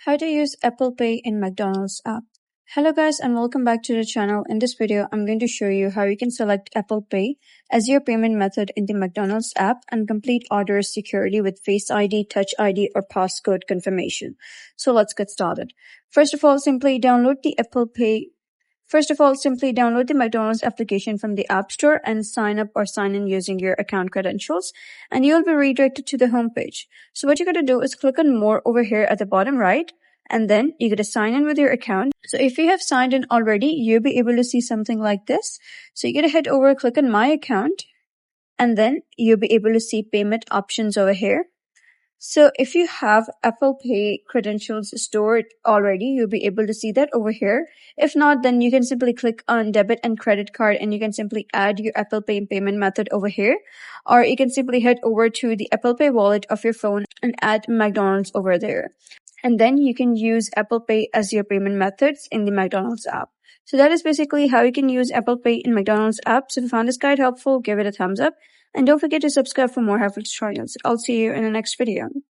How to use Apple Pay in McDonald's app. Hello guys and welcome back to the channel. In this video, I'm going to show you how you can select Apple Pay as your payment method in the McDonald's app and complete orders securely with Face ID, Touch ID, or passcode confirmation. So let's get started. First of all, simply download the McDonald's application from the App Store and sign up or sign in using your account credentials, and you'll be redirected to the home page. So what you're going to do is click on More over here at the bottom right, and then you're going to sign in with your account. So if you have signed in already, you'll be able to see something like this. So you're going to head over, click on My Account, and then you'll be able to see payment options over here. So if you have Apple Pay credentials stored already, you'll be able to see that over here. If not, then you can simply click on debit and credit card and you can simply add your Apple Pay payment method over here. Or you can simply head over to the Apple Pay wallet of your phone and add McDonald's over there. And then you can use Apple Pay as your payment methods in the McDonald's app. So that is basically how you can use Apple Pay in McDonald's app. So if you found this guide helpful, give it a thumbs up. And don't forget to subscribe for more helpful tutorials. I'll see you in the next video.